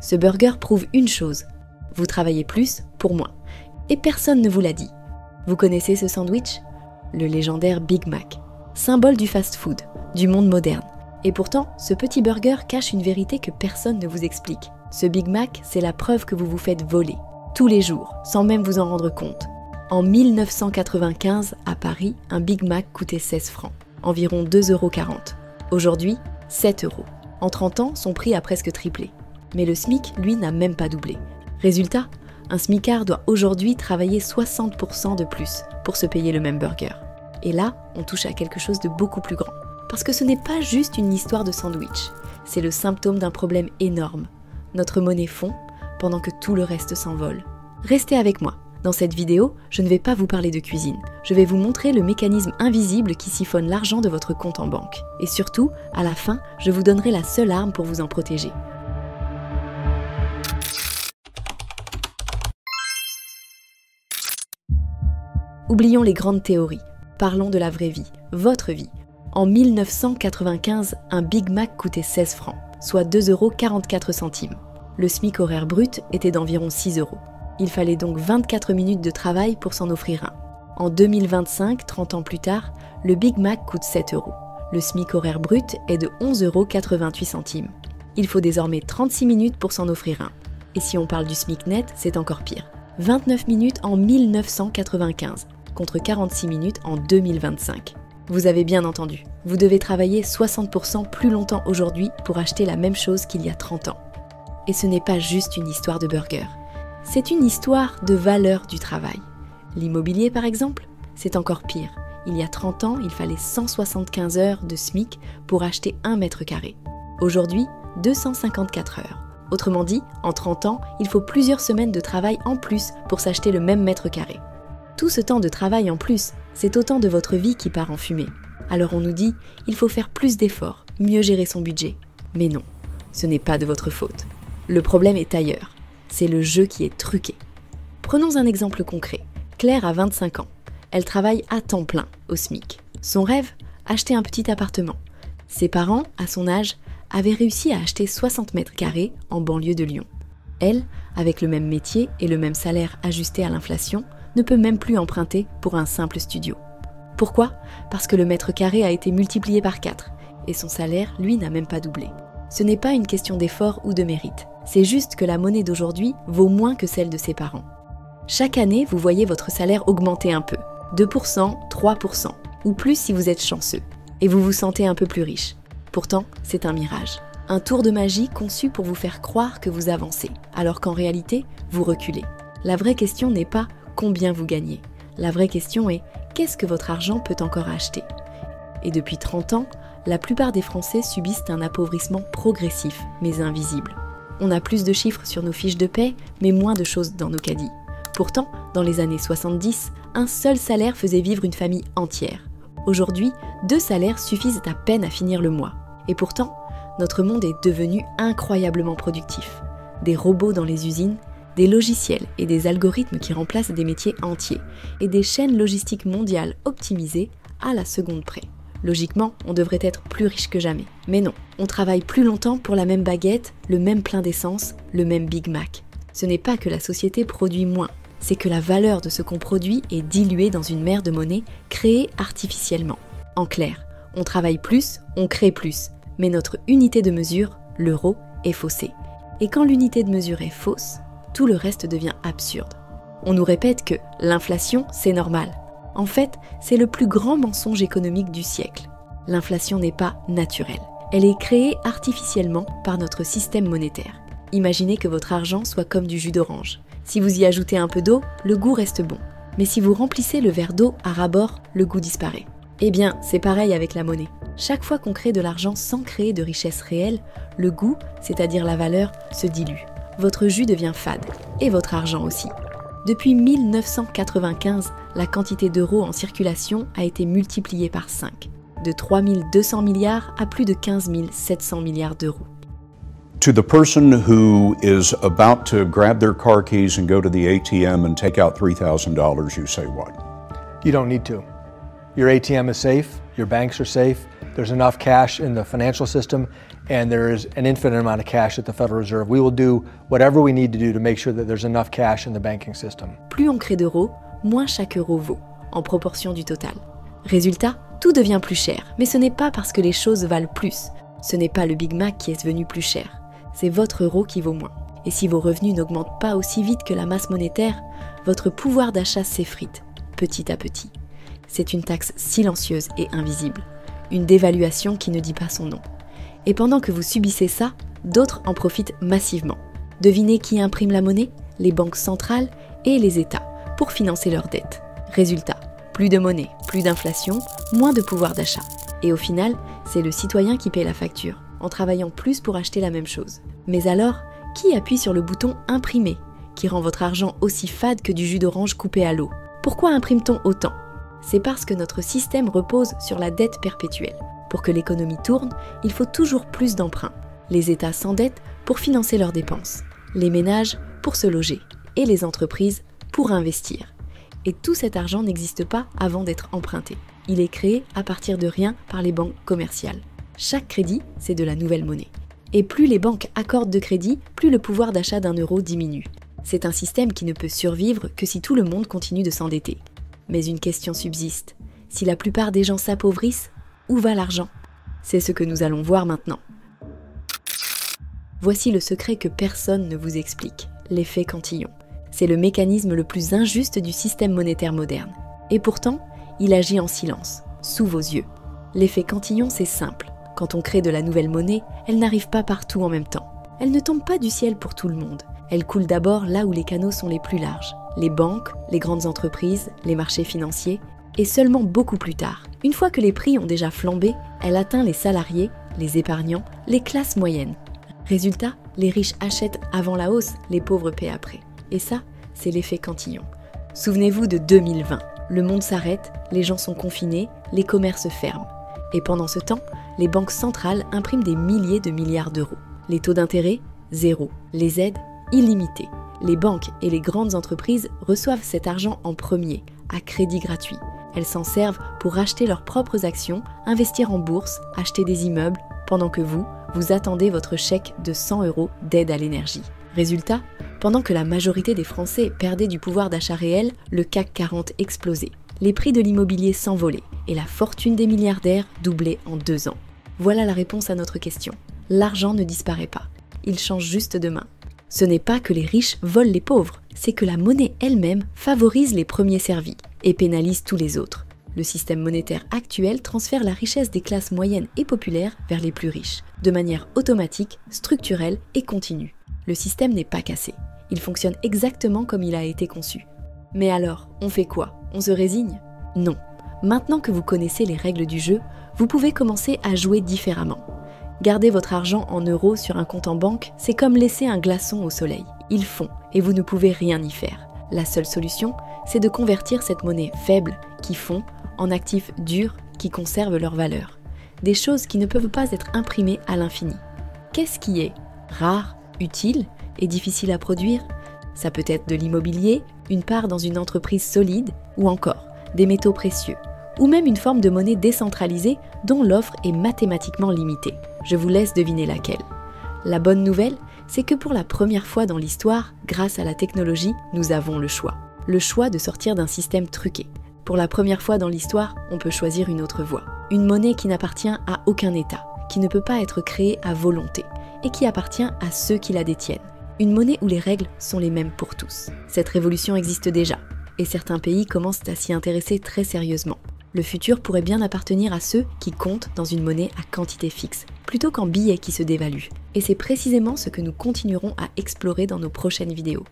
Ce burger prouve une chose, vous travaillez plus pour moins. Et personne ne vous l'a dit. Vous connaissez ce sandwich? Le légendaire Big Mac, symbole du fast-food, du monde moderne. Et pourtant, ce petit burger cache une vérité que personne ne vous explique. Ce Big Mac, c'est la preuve que vous vous faites voler, tous les jours, sans même vous en rendre compte. En 1995, à Paris, un Big Mac coûtait 16 francs, environ 2,40 €. Aujourd'hui, 7 €. En 30 ans, son prix a presque triplé. Mais le SMIC, lui, n'a même pas doublé. Résultat, un smicard doit aujourd'hui travailler 60% de plus pour se payer le même burger. Et là, on touche à quelque chose de beaucoup plus grand. Parce que ce n'est pas juste une histoire de sandwich, c'est le symptôme d'un problème énorme. Notre monnaie fond pendant que tout le reste s'envole. Restez avec moi. Dans cette vidéo, je ne vais pas vous parler de cuisine. Je vais vous montrer le mécanisme invisible qui siphonne l'argent de votre compte en banque. Et surtout, à la fin, je vous donnerai la seule arme pour vous en protéger. Oublions les grandes théories. Parlons de la vraie vie, votre vie. En 1995, un Big Mac coûtait 16 francs, soit 2,44 €. Le SMIC horaire brut était d'environ 6 €. Il fallait donc 24 minutes de travail pour s'en offrir un. En 2025, 30 ans plus tard, le Big Mac coûte 7 €. Le SMIC horaire brut est de 11,88 €. Il faut désormais 36 minutes pour s'en offrir un. Et si on parle du SMIC net, c'est encore pire. 29 minutes en 1995, contre 46 minutes en 2025. Vous avez bien entendu, vous devez travailler 60% plus longtemps aujourd'hui pour acheter la même chose qu'il y a 30 ans. Et ce n'est pas juste une histoire de burger, c'est une histoire de valeur du travail. L'immobilier par exemple, c'est encore pire. Il y a 30 ans, il fallait 175 heures de SMIC pour acheter 1 mètre carré. Aujourd'hui, 254 heures. Autrement dit, en 30 ans, il faut plusieurs semaines de travail en plus pour s'acheter le même mètre carré. Tout ce temps de travail en plus, c'est autant de votre vie qui part en fumée. Alors on nous dit, il faut faire plus d'efforts, mieux gérer son budget. Mais non, ce n'est pas de votre faute. Le problème est ailleurs. C'est le jeu qui est truqué. Prenons un exemple concret. Claire a 25 ans. Elle travaille à temps plein, au SMIC. Son rêve, acheter un petit appartement. Ses parents, à son âge, avaient réussi à acheter 60 mètres carrés en banlieue de Lyon. Elle, avec le même métier et le même salaire ajusté à l'inflation, ne peut même plus emprunter pour un simple studio. Pourquoi? Parce que le mètre carré a été multiplié par 4 et son salaire, lui, n'a même pas doublé. Ce n'est pas une question d'effort ou de mérite, c'est juste que la monnaie d'aujourd'hui vaut moins que celle de ses parents. Chaque année, vous voyez votre salaire augmenter un peu, 2%, 3%, ou plus si vous êtes chanceux, et vous vous sentez un peu plus riche. Pourtant, c'est un mirage, un tour de magie conçu pour vous faire croire que vous avancez, alors qu'en réalité, vous reculez. La vraie question n'est pas combien vous gagnez. La vraie question est qu'est-ce que votre argent peut encore acheter? Et depuis 30 ans, la plupart des Français subissent un appauvrissement progressif, mais invisible. On a plus de chiffres sur nos fiches de paie, mais moins de choses dans nos caddies. Pourtant, dans les années 70, un seul salaire faisait vivre une famille entière. Aujourd'hui, 2 salaires suffisent à peine à finir le mois. Et pourtant, notre monde est devenu incroyablement productif. Des robots dans les usines, des logiciels et des algorithmes qui remplacent des métiers entiers, et des chaînes logistiques mondiales optimisées à la seconde près. Logiquement, on devrait être plus riche que jamais. Mais non, on travaille plus longtemps pour la même baguette, le même plein d'essence, le même Big Mac. Ce n'est pas que la société produit moins, c'est que la valeur de ce qu'on produit est diluée dans une mer de monnaie créée artificiellement. En clair, on travaille plus, on crée plus, mais notre unité de mesure, l'euro, est faussée. Et quand l'unité de mesure est fausse, tout le reste devient absurde. On nous répète que l'inflation, c'est normal. En fait, c'est le plus grand mensonge économique du siècle. L'inflation n'est pas naturelle. Elle est créée artificiellement par notre système monétaire. Imaginez que votre argent soit comme du jus d'orange. Si vous y ajoutez un peu d'eau, le goût reste bon. Mais si vous remplissez le verre d'eau à ras-bord, le goût disparaît. Eh bien, c'est pareil avec la monnaie. Chaque fois qu'on crée de l'argent sans créer de richesse réelle, le goût, c'est-à-dire la valeur, se dilue. Votre jus devient fade, et votre argent aussi. Depuis 1995, la quantité d'euros en circulation a été multipliée par 5, de 3 200 milliards à plus de 15 700 milliards d'euros. To the person who is about to grab their car keys and go to the ATM and take out $3,000, you say what? You don't need to. Your ATM is safe, your banks are safe, There's enough cash in the financial system, and there is an infinite amount of cash at the Federal Reserve. We will do whatever we need to do to make sure that there's enough cash in the banking system. Plus on crée d'euros, moins chaque euro vaut, en proportion du total. Résultat, tout devient plus cher, mais ce n'est pas parce que les choses valent plus. Ce n'est pas le Big Mac qui est devenu plus cher, c'est votre euro qui vaut moins. Et si vos revenus n'augmentent pas aussi vite que la masse monétaire, votre pouvoir d'achat s'effrite, petit à petit. C'est une taxe silencieuse et invisible, une dévaluation qui ne dit pas son nom. Et pendant que vous subissez ça, d'autres en profitent massivement. Devinez qui imprime la monnaie? Les banques centrales et les États, pour financer leurs dettes. Résultat, plus de monnaie, plus d'inflation, moins de pouvoir d'achat. Et au final, c'est le citoyen qui paie la facture, en travaillant plus pour acheter la même chose. Mais alors, qui appuie sur le bouton « Imprimer » qui rend votre argent aussi fade que du jus d'orange coupé à l'eau? Pourquoi imprime-t-on autant? C'est parce que notre système repose sur la dette perpétuelle. Pour que l'économie tourne, il faut toujours plus d'emprunts. Les États s'endettent pour financer leurs dépenses, les ménages pour se loger et les entreprises pour investir. Et tout cet argent n'existe pas avant d'être emprunté. Il est créé à partir de rien par les banques commerciales. Chaque crédit, c'est de la nouvelle monnaie. Et plus les banques accordent de crédit, plus le pouvoir d'achat d'un euro diminue. C'est un système qui ne peut survivre que si tout le monde continue de s'endetter. Mais une question subsiste. Si la plupart des gens s'appauvrissent, où va l'argent? C'est ce que nous allons voir maintenant. Voici le secret que personne ne vous explique, l'effet Cantillon. C'est le mécanisme le plus injuste du système monétaire moderne. Et pourtant, il agit en silence, sous vos yeux. L'effet Cantillon, c'est simple. Quand on crée de la nouvelle monnaie, elle n'arrive pas partout en même temps. Elle ne tombe pas du ciel pour tout le monde. Elle coule d'abord là où les canaux sont les plus larges. Les banques, les grandes entreprises, les marchés financiers, et seulement beaucoup plus tard. Une fois que les prix ont déjà flambé, elle atteint les salariés, les épargnants, les classes moyennes. Résultat, les riches achètent avant la hausse, les pauvres paient après. Et ça, c'est l'effet Cantillon. Souvenez-vous de 2020. Le monde s'arrête, les gens sont confinés, les commerces ferment. Et pendant ce temps, les banques centrales impriment des milliers de milliards d'euros. Les taux d'intérêt, zéro. Les aides, illimitées. Les banques et les grandes entreprises reçoivent cet argent en premier, à crédit gratuit. Elles s'en servent pour racheter leurs propres actions, investir en bourse, acheter des immeubles, pendant que vous attendez votre chèque de 100 € d'aide à l'énergie. Résultat, pendant que la majorité des Français perdaient du pouvoir d'achat réel, le CAC 40 explosait. Les prix de l'immobilier s'envolaient et la fortune des milliardaires doublait en 2 ans. Voilà la réponse à notre question. L'argent ne disparaît pas. Il change juste de main. Ce n'est pas que les riches volent les pauvres, c'est que la monnaie elle-même favorise les premiers servis et pénalise tous les autres. Le système monétaire actuel transfère la richesse des classes moyennes et populaires vers les plus riches, de manière automatique, structurelle et continue. Le système n'est pas cassé. Il fonctionne exactement comme il a été conçu. Mais alors, on fait quoi? On se résigne? Non. Maintenant que vous connaissez les règles du jeu, vous pouvez commencer à jouer différemment. Garder votre argent en euros sur un compte en banque, c'est comme laisser un glaçon au soleil. Il fond et vous ne pouvez rien y faire. La seule solution, c'est de convertir cette monnaie faible, qui fond, en actifs durs qui conservent leur valeur. Des choses qui ne peuvent pas être imprimées à l'infini. Qu'est-ce qui est rare, utile et difficile à produire? Ça peut être de l'immobilier, une part dans une entreprise solide ou encore des métaux précieux, ou même une forme de monnaie décentralisée dont l'offre est mathématiquement limitée. Je vous laisse deviner laquelle. La bonne nouvelle, c'est que pour la première fois dans l'histoire, grâce à la technologie, nous avons le choix. Le choix de sortir d'un système truqué. Pour la première fois dans l'histoire, on peut choisir une autre voie. Une monnaie qui n'appartient à aucun État, qui ne peut pas être créée à volonté, et qui appartient à ceux qui la détiennent. Une monnaie où les règles sont les mêmes pour tous. Cette révolution existe déjà, et certains pays commencent à s'y intéresser très sérieusement. Le futur pourrait bien appartenir à ceux qui comptent dans une monnaie à quantité fixe, plutôt qu'en billets qui se dévaluent. Et c'est précisément ce que nous continuerons à explorer dans nos prochaines vidéos.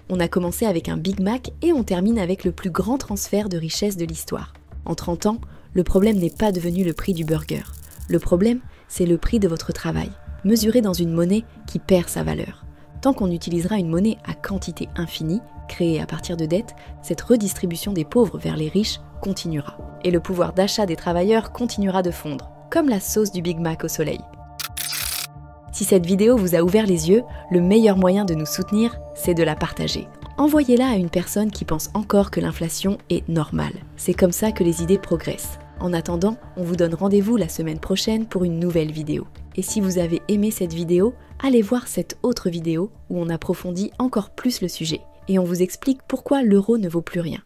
On a commencé avec un Big Mac et on termine avec le plus grand transfert de richesse de l'histoire. En 30 ans, le problème n'est pas devenu le prix du burger. Le problème, c'est le prix de votre travail, mesuré dans une monnaie qui perd sa valeur. Tant qu'on utilisera une monnaie à quantité infinie, créée à partir de dettes, cette redistribution des pauvres vers les riches continuera. Et le pouvoir d'achat des travailleurs continuera de fondre, comme la sauce du Big Mac au soleil. Si cette vidéo vous a ouvert les yeux, le meilleur moyen de nous soutenir, c'est de la partager. Envoyez-la à une personne qui pense encore que l'inflation est normale. C'est comme ça que les idées progressent. En attendant, on vous donne rendez-vous la semaine prochaine pour une nouvelle vidéo. Et si vous avez aimé cette vidéo, allez voir cette autre vidéo où on approfondit encore plus le sujet. Et on vous explique pourquoi l'euro ne vaut plus rien.